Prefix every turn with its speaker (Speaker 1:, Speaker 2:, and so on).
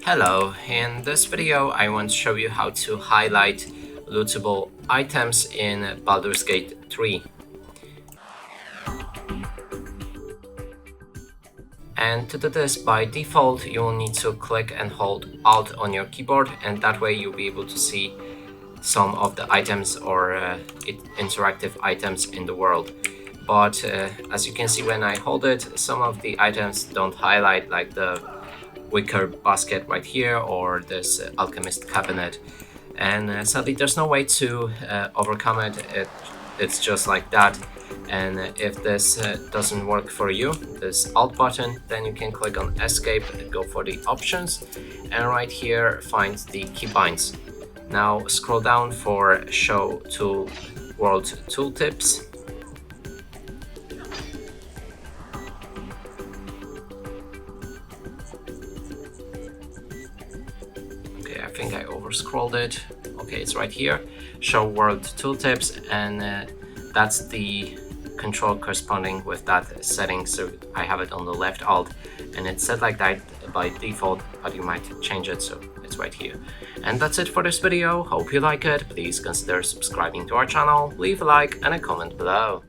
Speaker 1: Hello, in this video I want to show you how to highlight lootable items in Baldur's Gate 3. And to do this, by default you will need to click and hold Alt on your keyboard, and that way you'll be able to see some of the items or interactive items in the world. But as you can see, when I hold it, some of the items don't highlight, like the wicker basket right here or this alchemist cabinet, and sadly there's no way to overcome it's just like that. And if this doesn't work for you, this alt button, then you can click on escape and go for the options, and right here find the keybinds. Now scroll down for show tool world tooltips. Okay, I think I overscrolled it. Okay, it's right here. Show world tooltips, and that's the control corresponding with that setting. So I have it on the left alt, and it's set like that by default, but you might change it, so it's right here. And that's it for this video. Hope you like it. Please consider subscribing to our channel, leave a like and a comment below.